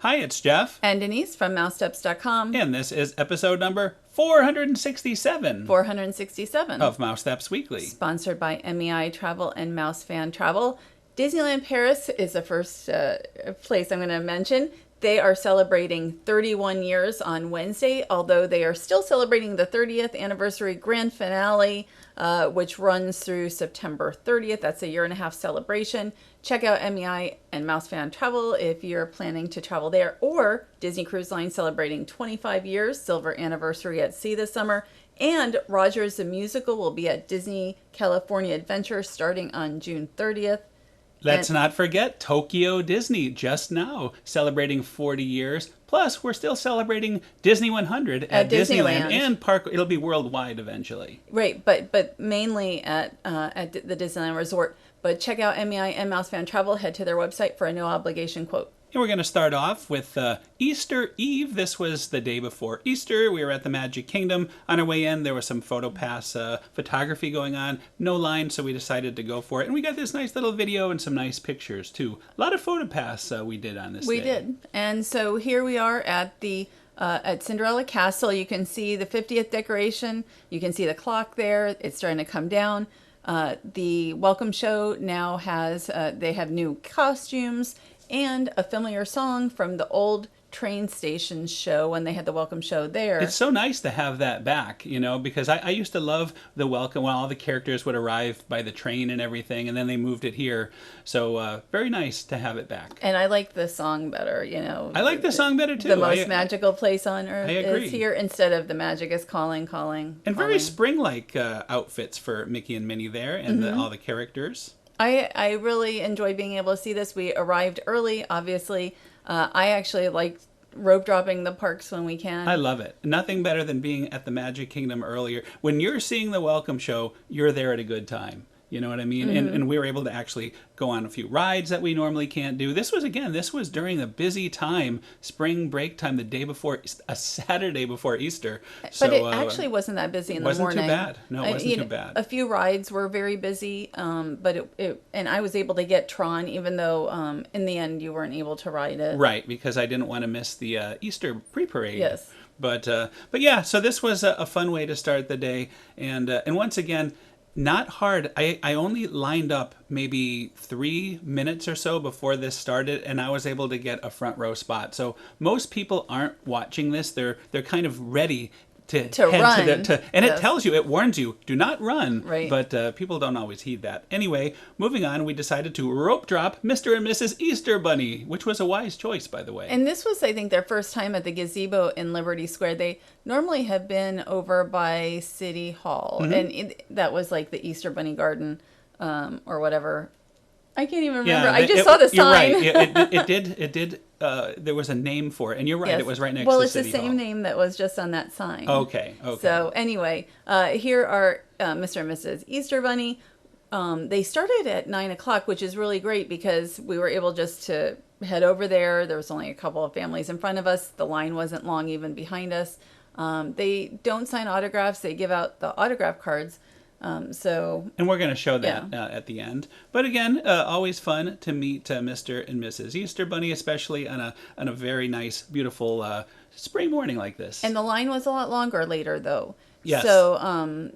Hi, it's Jeff. And Denise from Mousesteps.com. And this is episode number 467. 467. Of Mousesteps Weekly. Sponsored by MEI Travel and Mouse Fan Travel. Disneyland Paris is the first place I'm going to mention. They are celebrating 31 years on Wednesday, although they are still celebrating the 30th anniversary grand finale, which runs through September 30th. That's a year-and-a-half celebration. Check out MEI and Mouse Fan Travel if you're planning to travel there, or Disney Cruise Line celebrating 25 years, silver anniversary at sea this summer. And Rogers the Musical will be at Disney California Adventure starting on June 30th. Let's not forget Tokyo Disney just now, celebrating 40 years. Plus, we're still celebrating Disney 100 at Disneyland and park. It'll be worldwide eventually. Right, but mainly at the Disneyland Resort. But check out MEI and Mouse Fan Travel. Head to their website for a no obligation quote. And we're going to start off with Easter Eve. This was the day before Easter. We were at the Magic Kingdom. On our way in, there was some PhotoPass photography going on. No line, so we decided to go for it. And we got this nice little video and some nice pictures, too. A lot of PhotoPass we did on this day. We did. And so here we are at the at Cinderella Castle. You can see the 50th decoration. You can see the clock there. It's starting to come down. The welcome show now has, they have new costumes and a familiar song from the old train station show when they had the welcome show there. It's so nice to have that back, you know, because I used to love the welcome when all the characters would arrive by the train and everything, and then they moved it here. So very nice to have it back. And I like the song better, you know. I like the song better, too. The most magical place on earth is here instead of the magic is calling. And very spring-like outfits for Mickey and Minnie there and all the characters. I really enjoy being able to see this. We arrived early, obviously. I actually like rope dropping the parks when we can. I love it. Nothing better than being at the Magic Kingdom earlier. When you're seeing the welcome show, you're there at a good time. You know what I mean? And we were able to actually go on a few rides that we normally can't do. This was during the busy time, spring break time, the day before, a Saturday before Easter. But it actually wasn't that busy in the morning. It wasn't too bad. No, it wasn't too bad. A few rides were very busy, but and I was able to get Tron, even though in the end you weren't able to ride it. Right, because I didn't want to miss the Easter pre-parade. Yes. But yeah, so this was a fun way to start the day. And once again, not hard. I only lined up maybe 3 minutes or so before this started, and I was able to get a front row spot. So most people aren't watching this. They're kind of ready to run. And it tells you, it warns you, do not run. Right. But people don't always heed that. Anyway, moving on, we decided to rope drop Mr. and Mrs. Easter Bunny, which was a wise choice, by the way. And this was, I think, their first time at the gazebo in Liberty Square. They normally have been over by City Hall, and that was like the Easter Bunny Garden or whatever. I can't even remember. Yeah, I just saw the sign. You're right. It did. There was a name for it, and you're right. Yes. It was right next to City Hall. Well, it's the same name that was just on that sign. Okay. So anyway, here are Mr. and Mrs. Easter Bunny. They started at 9 o'clock, which is really great because we were able just to head over there. There was only a couple of families in front of us. The line wasn't long even behind us. They don't sign autographs. They give out the autograph cards. And we're going to show that at the end. But again, always fun to meet Mr. and Mrs. Easter Bunny, especially on a very nice, beautiful spring morning like this. And the line was a lot longer later, though. Yes. So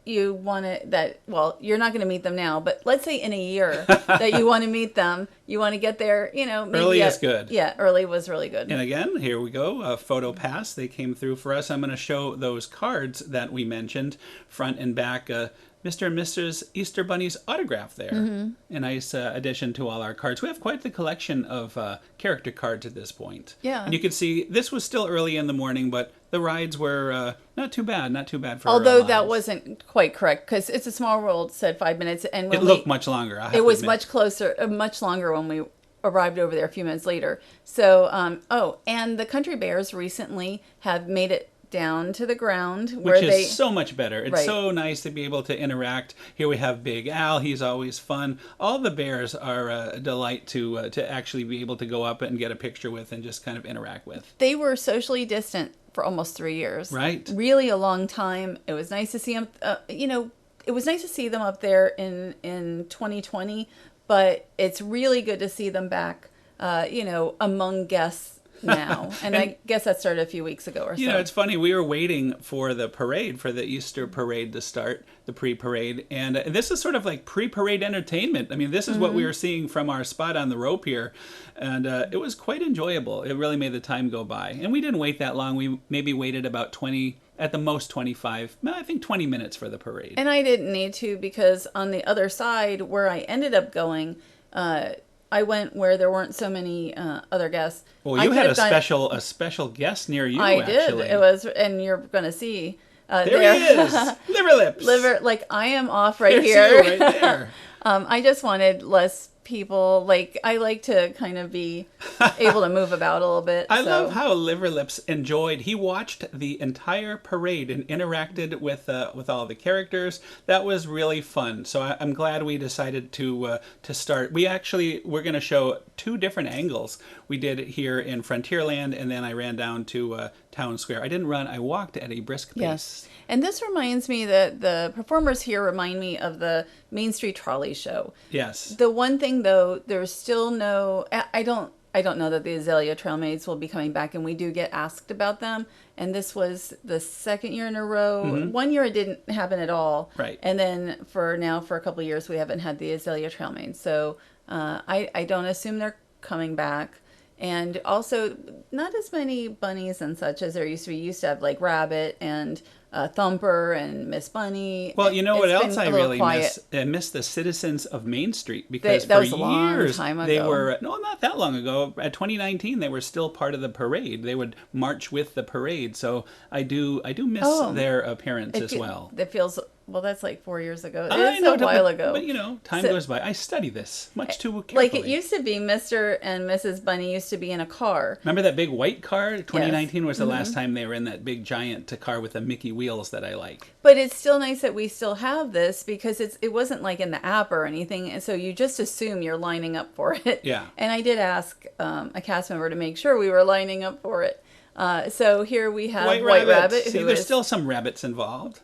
you want to you're not going to meet them now, but let's say in a year that you want to meet them, you want to get there, maybe early is good. Yeah, early was really good. And again, here we go, PhotoPass. They came through for us. I'm going to show those cards that we mentioned, front and back. Mr. and Mrs. Easter Bunny's autograph there. A nice addition to all our cards. We have quite the collection of character cards at this point. Yeah. And you can see this was still early in the morning, but the rides were not too bad for Although that wasn't quite correct, because It's a Small World said 5 minutes. And when it looked much longer. It was much longer when we arrived over there a few minutes later. So, and the Country Bears recently have made it down to the ground, which is so much better. It's so nice to be able to interact. Here we have Big Al. He's always fun. All the bears are a delight to actually be able to go up and get a picture with and just kind of interact with. They were socially distant for almost 3 years. Right. Really a long time. It was nice to see them. It was nice to see them up there in 2020, but it's really good to see them back. Among guests now. And I guess that started a few weeks ago or so. You know, it's funny. We were waiting for the parade, for the Easter parade to start, the pre-parade. And this is sort of like pre-parade entertainment. I mean, this is what we were seeing from our spot on the rope here. And it was quite enjoyable. It really made the time go by. And we didn't wait that long. We maybe waited about 20, at the most 25, I think 20 minutes for the parade. And I didn't need to, because on the other side where I ended up going, I went where there weren't so many other guests. Well, you had a special guest near you, I actually. did. It was, and you're going to see. There he is. Liver lips. Like I am off right There's here. you right there. I just wanted less people. Like, I like to kind of be able to move about a little bit. I love how Liver Lips enjoyed. He watched the entire parade and interacted with all the characters. That was really fun. So I'm glad we decided to start. We're going to show two different angles. We did it here in Frontierland, and then I ran down to Town Square. I didn't run. I walked at a brisk pace. Yes. And this reminds me that the performers here remind me of the Main Street Trolley Show. Yes. The one thing, though, there's still no... I don't know that the Azalea Trailmaids will be coming back, and we do get asked about them. And this was the second year in a row. Mm-hmm. One year it didn't happen at all. Right. And then for a couple of years, we haven't had the Azalea Trailmaids. So I don't assume they're coming back. And also, not as many bunnies and such as there used to be. You used to have, like, Rabbit and Thumper and Miss Bunny. Well, you know what else I really miss? I miss the citizens of Main Street, because that for was a years long time ago. They were, no, not that long ago. At 2019, they were still part of the parade. They would march with the parade. So I do miss their appearance as well. It feels... Well, that's like 4 years ago. I know, a while ago. But, you know, time goes by. I study this much too carefully. Like, it used to be Mr. and Mrs. Bunny used to be in a car. Remember that big white car? 2019 was the last time they were in that big giant car with the Mickey wheels that I like. But it's still nice that we still have this, because it wasn't like in the app or anything. And so you just assume you're lining up for it. Yeah. And I did ask a cast member to make sure we were lining up for it. So here we have White Rabbit. See, there's still some rabbits involved.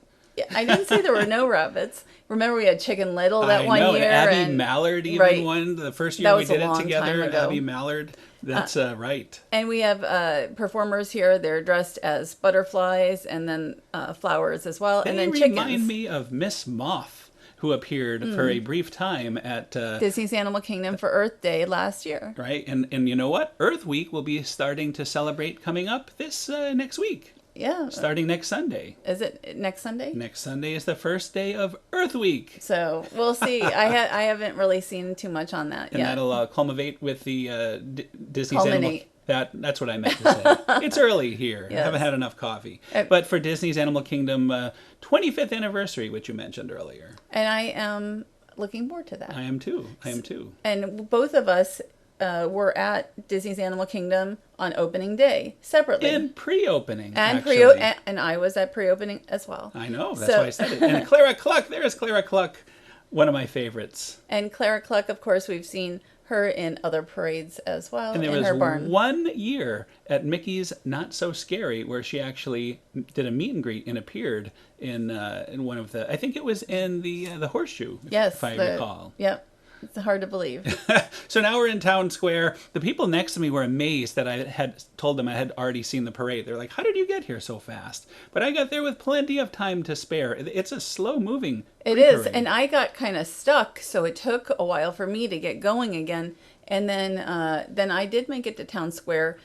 I didn't say there were no rabbits. Remember, we had Chicken Little that one year. Abby Mallard even won the first year we did it together. Ago. Abby Mallard. That's right. And we have performers here. They're dressed as butterflies and then flowers as well. And then chickens. They remind me of Miss Moth, who appeared for a brief time at Disney's Animal Kingdom for Earth Day last year. Right. And you know what? Earth Week will be starting to celebrate coming up this next week. Yeah. Starting next Sunday. Is it next Sunday? Next Sunday is the first day of Earth Week. So we'll see. I haven't really seen too much on that yet. And that'll culminate with the Disney's Animal... That's what I meant to say. It's early here. Yes. I haven't had enough coffee. But for Disney's Animal Kingdom 25th anniversary, which you mentioned earlier. And I am looking forward to that. I am too. And both of us... were at Disney's Animal Kingdom on opening day separately. And pre-opening, and I was at pre-opening as well. I know, that's why I said it. And Clara Cluck, there's Clara Cluck, one of my favorites. And Clara Cluck, of course, we've seen her in other parades as well. And there was 1 year at Mickey's Not So Scary where she actually did a meet and greet and appeared in one of the, I think it was in the Horseshoe, if I recall. Yep. It's hard to believe. So now we're in Town Square. The people next to me were amazed that I had told them I had already seen the parade. They're like, how did you get here so fast? But I got there with plenty of time to spare. It's a slow-moving It is, and I got kind of stuck, so it took a while for me to get going again. And then I did make it to Town Square,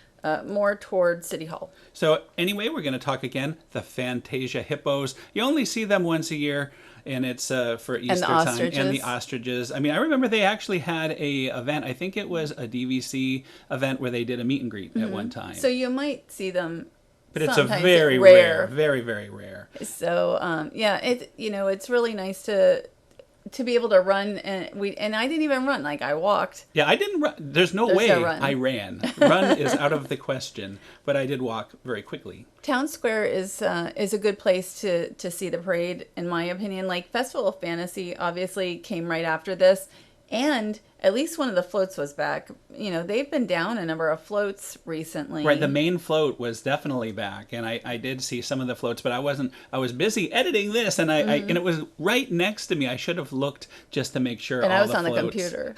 more towards City Hall. So anyway, we're going to talk again, the Fantasia hippos. You only see them once a year. And it's for Easter time. And the ostriches. I mean, I remember they actually had a event. I think it was a DVC event where they did a meet and greet at one time. So you might see them. But it's a very rare, very, very rare. So it's really nice to be able to run, and I didn't even run. Like, I walked. Yeah, I didn't run. There's no way I ran. Run is out of the question. But I did walk very quickly. Town Square is a good place to see the parade, in my opinion. Like, Festival of Fantasy obviously came right after this, And at least one of the floats was back. They've been down a number of floats recently. Right, the main float was definitely back, and I did see some of the floats, but I was busy editing this, and and it was right next to me. I should have looked just to make sure and all I was the on floats. the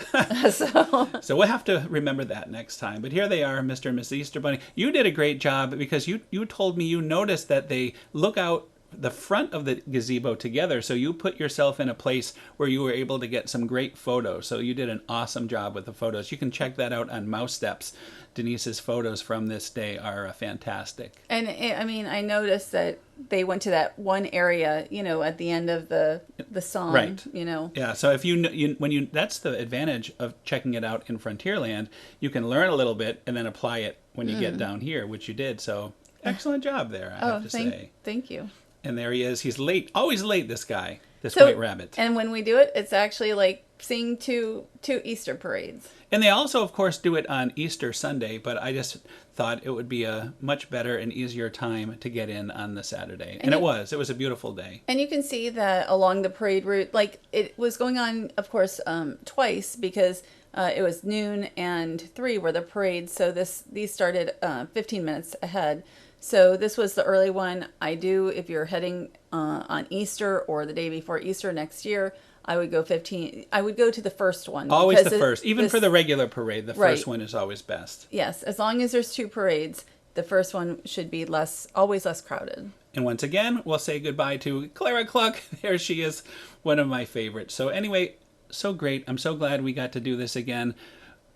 computer. So we'll have to remember that next time. But here they are, Mr. and Mrs. Easter Bunny. You did a great job because you told me you noticed that they look out the front of the gazebo together, so you put yourself in a place where you were able to get some great photos. So you did an awesome job with the photos. You can check that out on Mousesteps. Denise's photos from this day are fantastic. And I noticed that they went to that one area, at the end of the song, right? Yeah. So if that's the advantage of checking it out in Frontierland. You can learn a little bit and then apply it when you get down here, which you did. So excellent job there, I have to say. Thank you. And there he is. He's late. Always late, this guy. This white rabbit. And when we do it, it's actually like seeing two Easter parades. And they also, of course, do it on Easter Sunday, but I just thought it would be a much better and easier time to get in on the Saturday. And it was. It was a beautiful day. And you can see that along the parade route, like it was going on, of course, twice because it was noon and 3 were the parades. So these started 15 minutes ahead. So this was the early one. If you're heading on Easter or the day before Easter next year, I would go to the first one. Always the first. Even for the regular parade, the first one is always best. Yes, as long as there's 2 parades, the first one should be always less crowded. And once again, we'll say goodbye to Clara Cluck. There she is, one of my favorites. So anyway, so great. I'm so glad we got to do this again.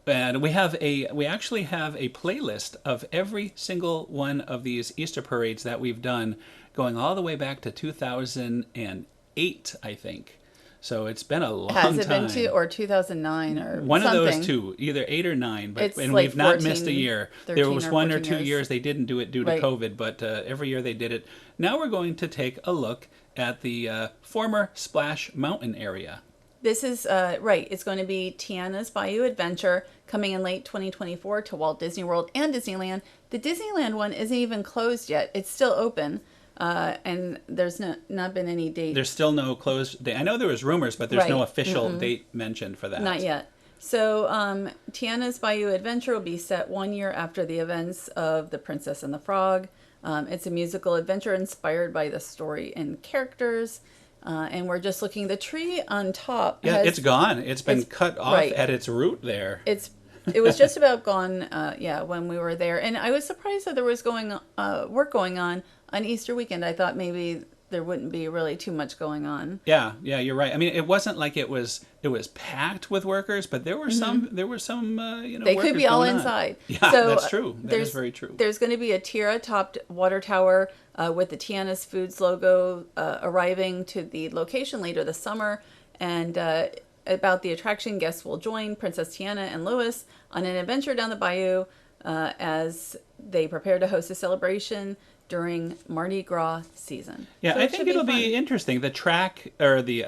And we actually have a playlist of every single one of these Easter parades that we've done, going all the way back to 2008, I think. So it's been a long time. Has it been or 2009 or one something? of those two, either 8 or 9. But and we've not missed a year. There was 1 or 2 years. years they didn't do it due to COVID, but every year they did it. Now we're going to take a look at the former Splash Mountain area. This is, it's going to be Tiana's Bayou Adventure coming in late 2024 to Walt Disney World and Disneyland. The Disneyland one isn't even closed yet. It's still open, and there's not been any date. There's still no closed date. I know there was rumors, but there's no official date mentioned for that. Not yet. So Tiana's Bayou Adventure will be set 1 year after the events of The Princess and the Frog. It's a musical adventure inspired by the story and characters. And we're just looking. The tree on top. Yeah, it's gone. It's been cut off at its root there. It was just about gone. When we were there, and I was surprised that there was work going on Easter weekend. I thought maybe there wouldn't be really too much going on. Yeah, you're right. I mean, it wasn't like it was packed with workers, but there were some. There were some. They could be all inside. Yeah, so, that's true. That is very true. There's going to be a tiara-topped water tower with the Tiana's Foods logo arriving to the location later this summer. And about the attraction, guests will join Princess Tiana and Louis on an adventure down the bayou as they prepare to host a celebration during Mardi Gras season. Yeah, so I think it'll be interesting. The track, or the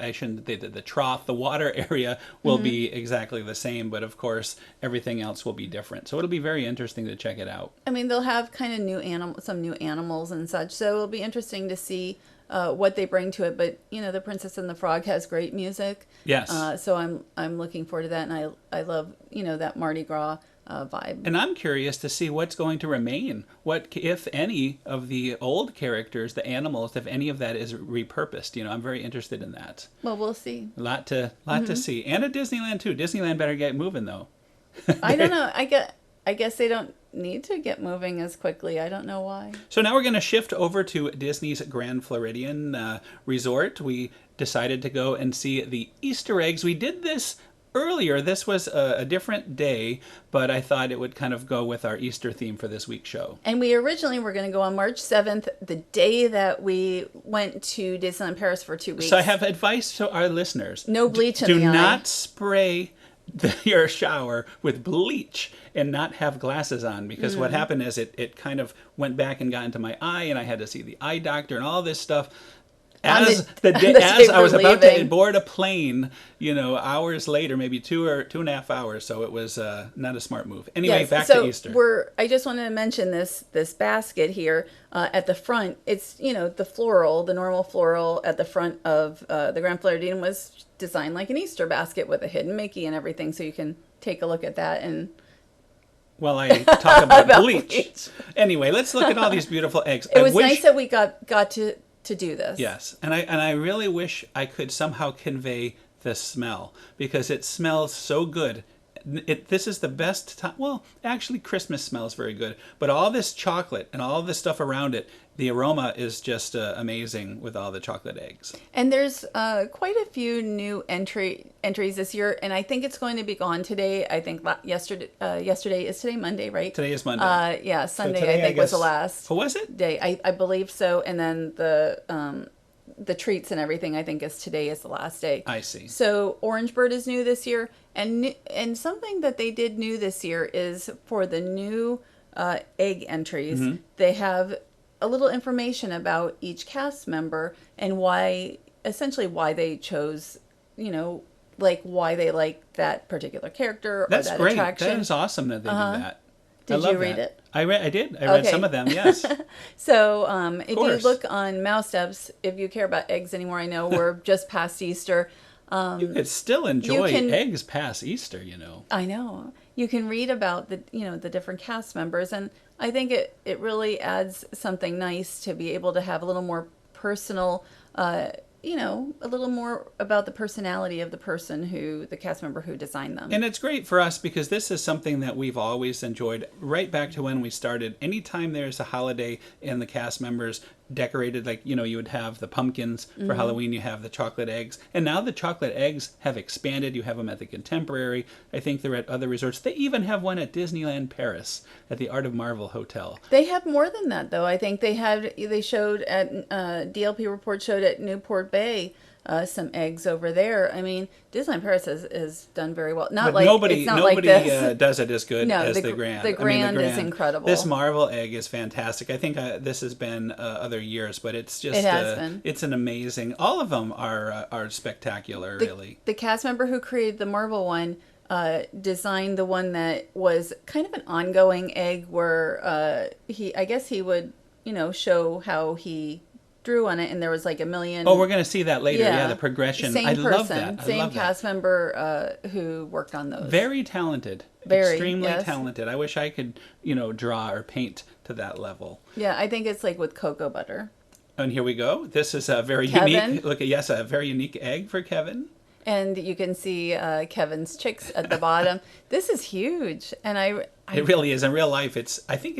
trough, the water area will be exactly the same, but of course everything else will be different. So it'll be very interesting to check it out. I mean, they'll have kind of some new animals and such, so it'll be interesting to see what they bring to it. But The Princess and the Frog has great music. Yes. So I'm looking forward to that, and I love that Mardi Gras vibe. And I'm curious to see what's going to remain. What, if any, of the old characters, the animals, if any of that is repurposed. I'm very interested in that. Well, we'll see. A lot to see. And at Disneyland, too. Disneyland better get moving, though. I don't know. I guess they don't need to get moving as quickly. I don't know why. So now we're going to shift over to Disney's Grand Floridian Resort. We decided to go and see the Easter eggs. We did this earlier. This was a different day, but I thought it would kind of go with our Easter theme for this week's show. And we originally were going to go on March 7th, the day that we went to Disneyland Paris for 2 weeks. So I have advice to our listeners. No bleach in the eye. Do not spray your shower with bleach and not have glasses on, because what happened is it kind of went back and got into my eye, and I had to see the eye doctor and all this stuff. as the as day I was we're about to leaving. board a plane, hours later, maybe 2.5 hours. So it was not a smart move. Anyway, Yes. back to So Easter. I just wanted to mention this basket here at the front. It's the normal floral at the front of the Grand Floridian was designed like an Easter basket with a hidden Mickey and everything. So you can take a look at that and Well, I talk about about bleach. bleach. Anyway, let's look at all these beautiful eggs. It was nice that we got to do this. Yes, and I really wish I could somehow convey the smell because it smells so good. This is the best time. Well, actually, Christmas smells very good, but all this chocolate and all this stuff around it, the aroma is just amazing with all the chocolate eggs. And there's quite a few new entries this year, and I think it's going to be gone today. I think yesterday is today Monday, right? Today is Monday. Yeah, Sunday today, I think was the guess- last Oh, was it? day. I believe so, and then the treats and everything I think today is the last day. I see. So Orange Bird is new this year, and something that they did new this year is for the new egg entries. Mm-hmm. They have a little information about each cast member and essentially why they chose, like why they like that particular character or That's that great. attraction. That is awesome that they do that. Did I love you read that. it? I did. I read Okay. some of them. Yes. So if you course. look on Mousesteps, if you care about eggs anymore, I know we're just past Easter. You could still enjoy can- eggs past Easter. I know. You can read about the different cast members, and I think it really adds something nice to be able to have a little more personal, a little more about the personality of the cast member who designed them. And it's great for us because this is something that we've always enjoyed right back to when we started. Anytime there's a holiday and the cast members decorated, like, you would have the pumpkins for Halloween, you have the chocolate eggs. And now the chocolate eggs have expanded. You have them at the Contemporary. I think they're at other resorts. They even have one at Disneyland Paris at the Art of Marvel Hotel. They have more than that, though. I think they showed at DLP Report showed at Newport Bay some eggs over there. I mean, Disneyland Paris has done very well. Not But like nobody it's not like this. does it as good No, as the the Grand. the Grand is incredible. This Marvel egg is fantastic. I think this has been other years, but it's just It has been. It's an amazing. All of them are spectacular, really. The cast member who created the Marvel one designed the one that was kind of an ongoing egg where I guess he would show how he drew on it, and there was like a million. Oh, we're going to see that later. Yeah, the progression. Same I person, love that. I same love cast that. member who worked on those. Very talented. Very, Extremely yes. talented. I wish I could, draw or paint to that level. Yeah, I think it's like with cocoa butter. And here we go. This is a very Kevin. unique. Look, yes, a very unique egg for Kevin. And you can see Kevin's chicks at the bottom. This is huge, and It really is. In real life, I think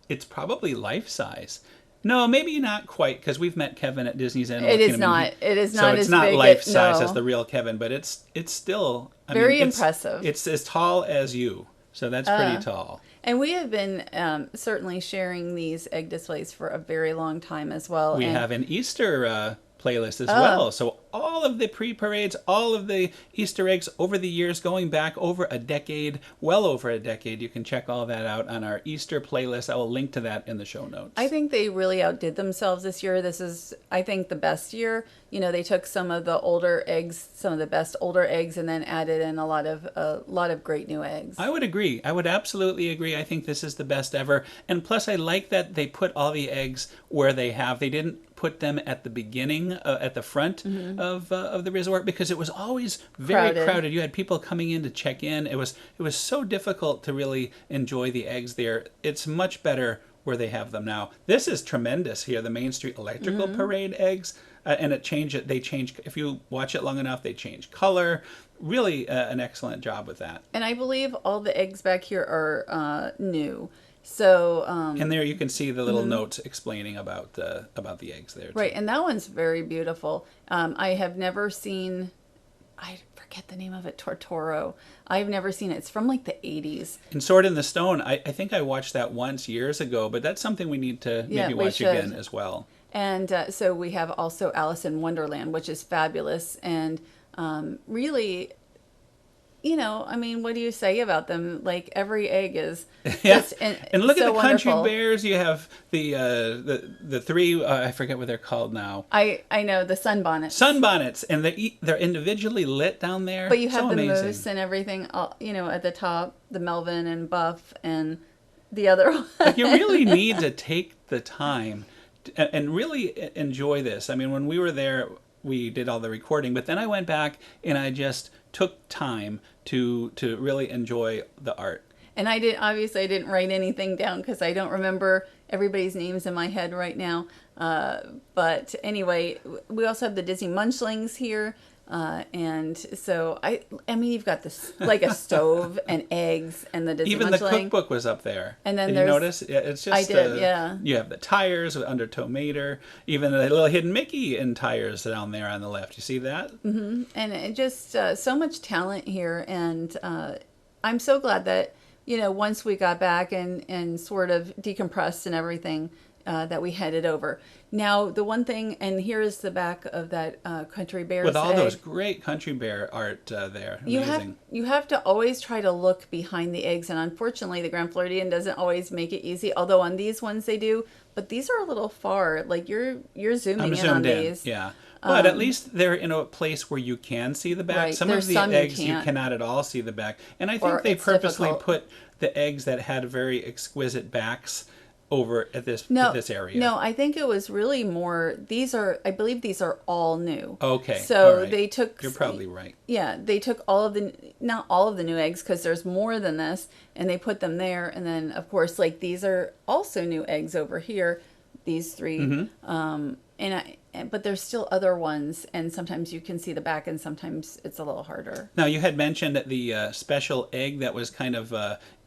it's probably life size. No, maybe not quite, because we've met Kevin at Disney's Animal It is Kingdom. not. It is So not it's as not big. life size no. as the real Kevin, but it's still Very it's- impressive. It's as tall as you, so that's pretty tall. And we have been certainly sharing these egg displays for a very long time as well. We and have an Easter playlist as well. So all of the pre-parades, all of the Easter eggs over the years, going back over a decade, well over a decade. You can check all that out on our Easter playlist. I will link to that in the show notes. I think they really outdid themselves this year. This is, I think, the best year. They took some of the older eggs, some of the best older eggs, and then added in a lot of great new eggs. I would agree. I would absolutely agree. I think this is the best ever. And plus, I like that they put all the eggs where they have. They didn't put them at the beginning, at the front of the resort, because it was always very crowded. You had people coming in to check in. It was so difficult to really enjoy the eggs there. It's much better where they have them now. This is tremendous here. The Main Street Electrical Parade eggs, and they change. If you watch it long enough, they change color. Really, an excellent job with that. And I believe all the eggs back here are new. So and there you can see the little notes explaining about the eggs there too. right, and that one's very beautiful. I have never seen, I forget the name of it, Tortoro. I've never seen it. It's from like the 80s. And Sword in the Stone, I think I watched that once years ago, but that's something we need to maybe we watch should. again as well. And so we have also Alice in Wonderland, which is fabulous. And really, I mean, what do you say about them? Like every egg is Yeah, just and look at so the country wonderful. bears. You have the three. I forget what they're called now. I know the sunbonnets, Sunbonnets, and they're individually lit down there. but you have So the amazing. moose and everything. At the top, the Melvin and Buff and the other Like you one. really need to take the time and really enjoy this. I mean, when we were there, we did all the recording, but then I went back and I just took time to really enjoy the art. And I didn't write anything down because I don't remember everybody's names in my head right now. But anyway, we also have the Disney Munchlings here. And so I mean, you've got this like a stove and eggs and the Disney Even the Munchling. cookbook was up there. And then Did you there's, notice? Yeah, it's I just did, yeah. you have the tires with under tomato, even the little hidden Mickey in tires down there on the left. You see that? And it just so much talent here. And I'm so glad that, once we got back and sort of decompressed and everything, that we headed over. Now, the one thing, and here is the back of that country bear's With all egg. those great country bear art there. Amazing. You have to always try to look behind the eggs, and unfortunately, the Grand Floridian doesn't always make it easy. Although on these ones they do, but these are a little far. Like you're zooming I'm in on zoomed in. these. Yeah. But at least they're in a place where you can see the back. Right. Some There's of the some you eggs you can't. cannot at all see the back. And I Or think they it's purposely difficult. put the eggs that had very exquisite backs over at this area. No, I think it was really more. I believe these are all new. Okay. So all right. they took. You're probably right. Yeah, they took not all of the new eggs because there's more than this, and they put them there. And then, of course, like these are also new eggs over here, these 3. Mm-hmm. But there's still other ones, and sometimes you can see the back, and sometimes it's a little harder. Now, you had mentioned the special egg that was kind of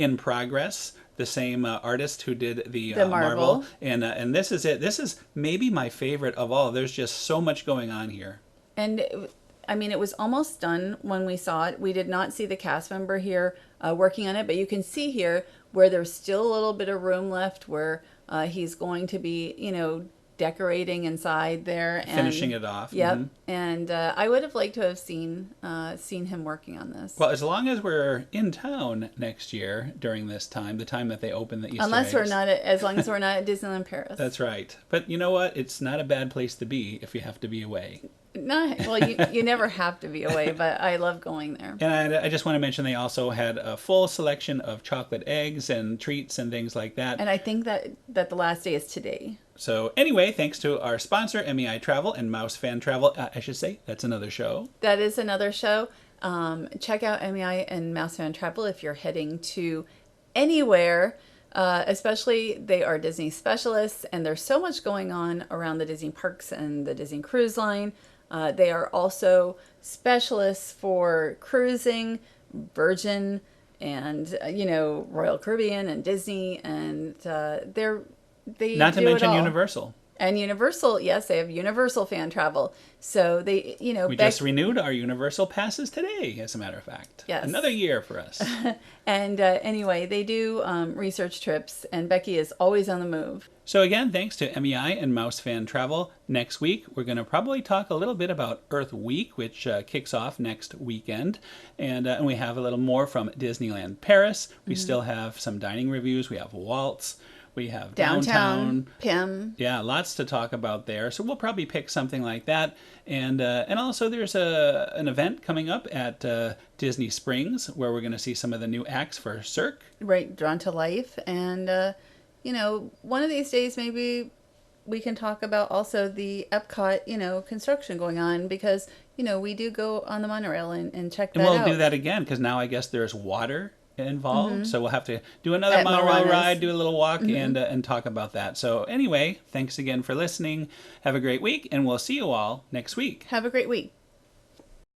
in progress. The same artist who did the marble. And this is it. This is maybe my favorite of all. There's just so much going on here. And I mean, it was almost done when we saw it. We did not see the cast member here working on it, but you can see here where there's still a little bit of room left where he's going to be, decorating inside there and Finishing it off. Yep. Mm-hmm. And I would have liked to have seen him working on this. Well, as long as we're in town next year during this time, the time that they open the Easter Unless eggs. as long as we're not at Disneyland Paris. That's right. But you know what? It's not a bad place to be if you have to be away. Well, you never have to be away, but I love going there. And I just want to mention they also had a full selection of chocolate eggs and treats and things like that. And I think that the last day is today. So anyway, thanks to our sponsor, MEI Travel and Mouse Fan Travel. I should say, that's another show. That is another show. Check out MEI and Mouse Fan Travel if you're heading to anywhere. Especially, they are Disney specialists, and there's so much going on around the Disney parks and the Disney Cruise Line. They are also specialists for cruising, Virgin, and Royal Caribbean and Disney, and they Not to do it mention all. Universal. And Universal, yes, they have Universal fan travel. So they, We just renewed our Universal passes today, as a matter of fact. Yes. Another year for us. And anyway, they do research trips, and Becky is always on the move. So again, thanks to MEI and Mouse Fan Travel. Next week, we're going to probably talk a little bit about Earth Week, which kicks off next weekend. And we have a little more from Disneyland Paris. We still have some dining reviews. We have Waltz. We have downtown. Pim. Yeah, lots to talk about there. So we'll probably pick something like that. And also there's an event coming up at Disney Springs where we're going to see some of the new acts for Cirque. Right, Drawn to Life. And, one of these days maybe we can talk about also the Epcot, construction going on because, we do go on the monorail and check that out. And we'll do that again because now I guess there's water involved. Mm-hmm. So we'll have to do another At monorail Moana's. ride, do a little walk, and talk about that. So anyway, thanks again for listening. Have a great week, and we'll see you all next week. Have a great week.